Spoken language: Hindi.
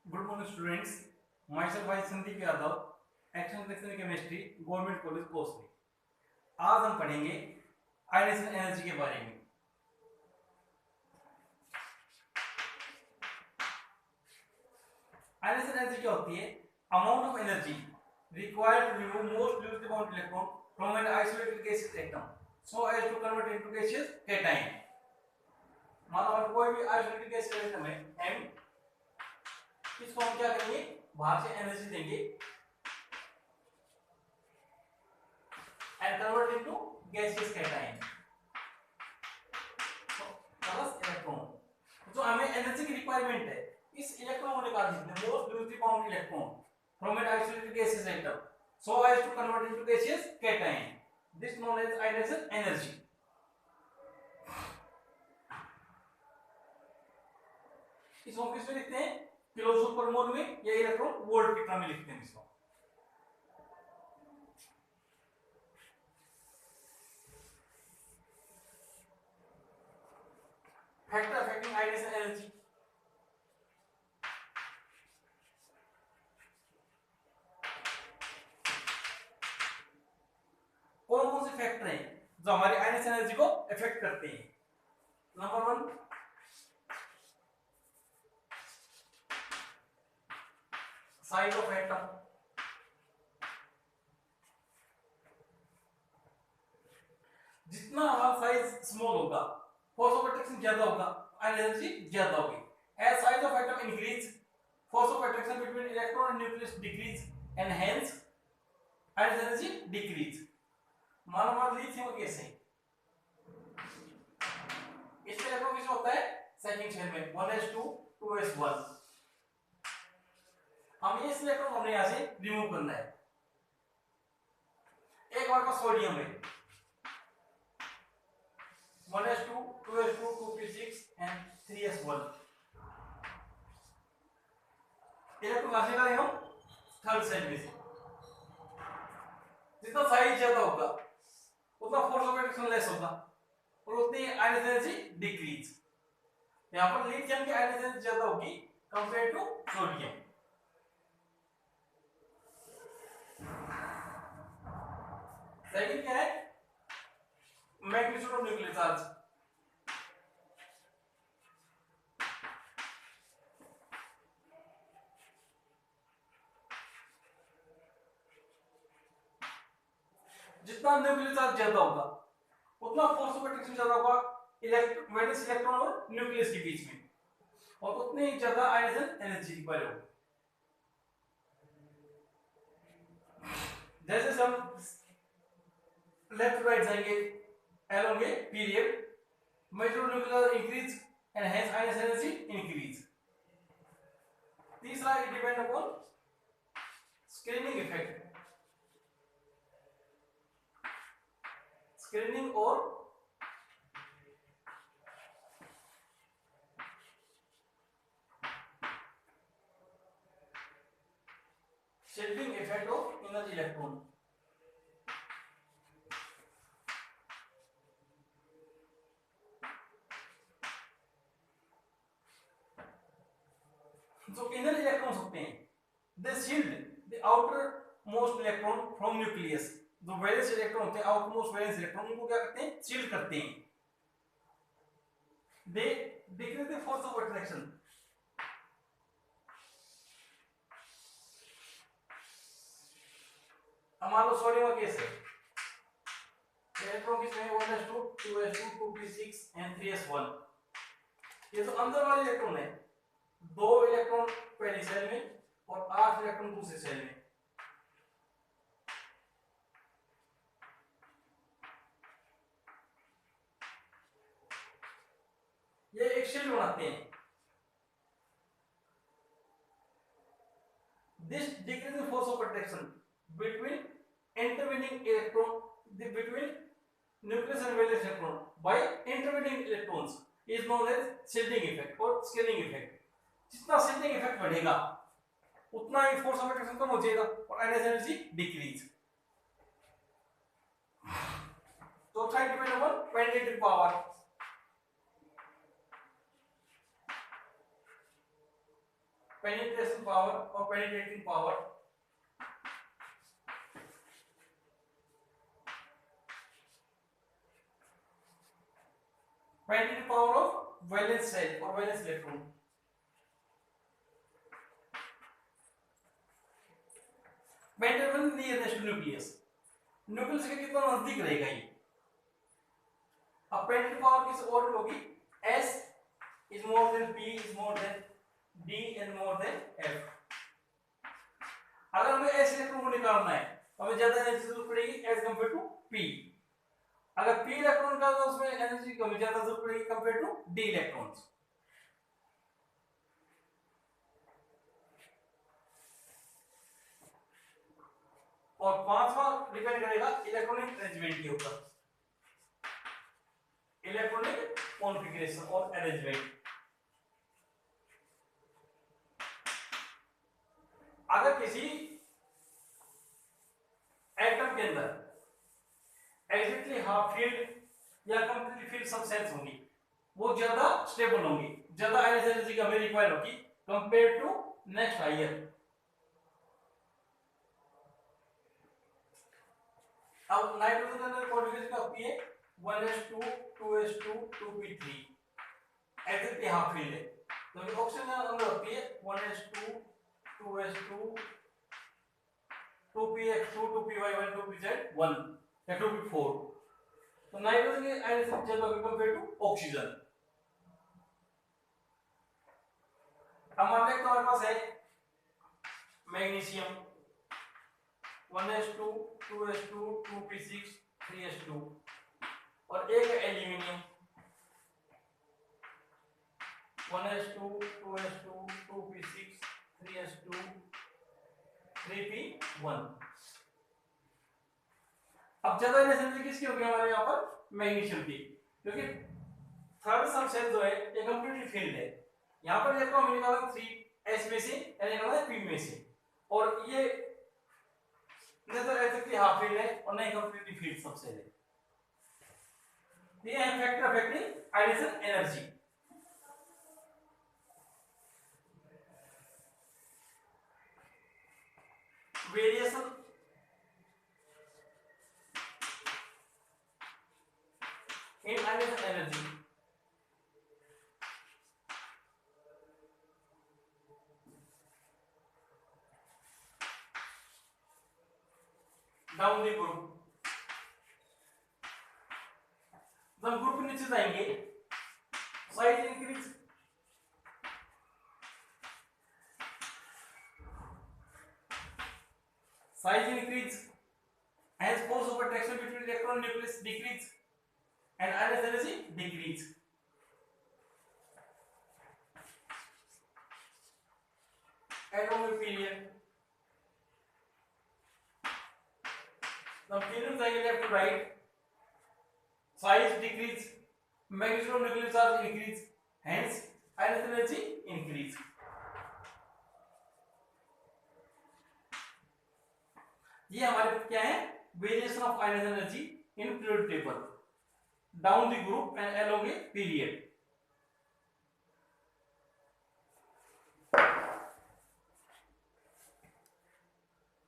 Good morning students. माइसेल्फ भाई Sandeep Yadav, action reaction chemistry, government college Kosli. आज हम पढ़ेंगे आयनेशन एनर्जी के बारे में। आयनेशन एनर्जी क्या होती है? Amount of energy required to remove most nuclear bound electron from an isolated gaseous atom so as to convert into gaseous cation. मान लो कोई भी आइसोलेटेड गैसियस एटम है M, इसको हम क्या करेंगे, बाहर से एनर्जी देंगे and convert into gaseous cation plus electron. जो हमें एनर्जी की रिक्वायरमेंट है, इस इलेक्ट्रॉन को निकाल दीजिए, most nuclear bound electron from an isolated gaseous atom so as to convert into gaseous cation, this known as ionisation energy. इसको हम किस में लिखते हैं? किलोजूल पर मोल में या इलेक्ट्रॉन वोल्ट की टर्म में लिखते हैं इसको। Factor affecting ionisation energy. कौन कौन से फैक्टर हैं जो हमारी आयनेशन एनर्जी को इफेक्ट करते हैं? Number 1, size of atom. जितना हमारा साइज स्मॉल होगा, फोर्स ऑफ अट्रैक्शन ज्यादा होगा, एनर्जी ज्यादा होगी। As size of atom increase, force of attraction between electron and nucleus decrease and hence energy decrease. मानो मान लिथियम केस है, इसमें इलेक्ट्रॉन किस होता है? सेकंड शेल में 1s2 2s1। हम ये इलेक्ट्रॉन हमने यहां से रिमूव करना है। एक हमारे पास सोडियम है, 1s2 2s2 2p6 and 3s1। Electron कहां से लाए हम? थर्ड सेल में से। जितना साइज ज्यादा होगा उतना फोर्स ऑफ अट्रैक्शन लेस होगा और उतनी आयनेशन एनर्जी डिक्रीज। यहां पर लिथियम की आयनेशन एनर्जी ज्यादा होगी कंपेयर टू सोडियम। सेकंड क्या है? Magnitude of nuclear charge. जितना न्यूक्लियर चार्ज ज्यादा होगा उतना फोर्स ऑफ अट्रैक्शन ज्यादा होगा वैलेंस इलेक्ट्रॉन और न्यूक्लियस के बीच में, और उतनी ज्यादा आयनेशन एनर्जी रिक्वायर होगी। जैसे हम लेफ्ट राइट जाएंगे along a period, measure nuclear increase and hence ion energy increase. तीसरा it depend upon screening effect, screening और shielding effect of inner electron। जो इनर इलेक्ट्रॉन्स होते हैं, they shield the outer most electron from nucleus. जो वैलेंस इलेक्ट्रॉन होते हैं, आउटर मोस्ट वैलेंस इलेक्ट्रॉन, उनको क्या करते हैं? शील्ड करते हैं। They decrease the force of attraction. मान लो सोडियम का केस है, इलेक्ट्रॉन किसमें? 1s2 2s2 2p6 and 3s1। ये जो अंदर वाले इलेक्ट्रॉन है, 2 इलेक्ट्रॉन पहली सेल में और 8 इलेक्ट्रॉन दूसरी सेल में। ये एक शील्ड बनाते हैं। This decreasing force of attraction between intervening electron between nucleus and valence electron by intervening electrons is known as shielding effect और स्केलिंग इफेक्ट। जितना शील्डिंग इफेक्ट बढ़ेगा उतना ही फोर्स ऑफ अट्रैक्शन कम हो जाएगा और आयनेशन एनर्जी डिक्रीज। चौथा depend upon penetrating power. penetration power or penetrating power, penetrating power of valence shell or valence electron. Penetration nearest to nucleus, nucleus के कितना नजदीक रहेगा ये. अब पेनेट्रेटिंग पावर किस ऑर्डर होगी, S is more than P is more than D and more than F. अगर हमें S इलेक्ट्रॉन को निकालना है तो हमें ज्यादा एनर्जी जरूरत पड़ेगी एज कंपेयर टू P. अगर P इलेक्ट्रॉन निकालना है तो उसमें एनर्जी कम ज्यादा जरूरत पड़ेगी कंपेयर टू D इलेक्ट्रॉन्स. और पांचवा डिपेंड करेगा इलेक्ट्रॉनिक अरेंजमेंट के ऊपर, इलेक्ट्रॉनिक कॉन्फ़िगरेशन और अरेंजमेंट. अगर किसी एटम के अंदर एग्जैक्टली हाफ फील्ड या कंप्लीटली फील्ड सबसेल्स होंगी, वो ज्यादा स्टेबल होंगी, ज्यादा एनर्जी का हमें रिक्वायर होगी कंपेयर टू नेक्स्ट हायर. अब नाइट्रोजन अंदर कॉन्फ़िगरेशन का P है 1s2 2s2 2p3 exactly half field है. तो ऑक्सीजन अंदर होती है 1s2 2s2 2px2 2py1 2pz1 या 2p4. तो नाइट्रोजन के आयनिक ज्यादा कंपेयर टू ऑक्सीजन. अब मान लेते हैं हमारे पास है magnesium 1s2 2s2 2p6 3s2 और एक है aluminium 1s2 2s2 2p6 3s2 3p1. अब ज्यादा एनर्जी किसकी होगी हमारे यहाँ पर, मैग्नीशियम की, क्योंकि थर्ड सबसेल जो है ये कंप्लीटली फील्ड है. यहाँ पर इलेक्ट्रॉन निकाला 3s में से यानी निकाला p में से, और ये नेदर एग्जैक्टली हाफ फील्ड है और नहीं कंप्लीटली फील्ड सबसेल है. ये है factor affecting ionisation energy. Variation in ionisation energy. Down the group, जब ग्रुप नीचे जाएंगे size increase, size increase, hence force of attraction between electron and nucleus decrease and ionization energy decrease. Atomic period, the period going left to right, size decrease, magnitude of nuclear charge increase, hence ionization energy increase. ये हमारे क्या है, variation of ionisation energy in periodic table down the group and along a period.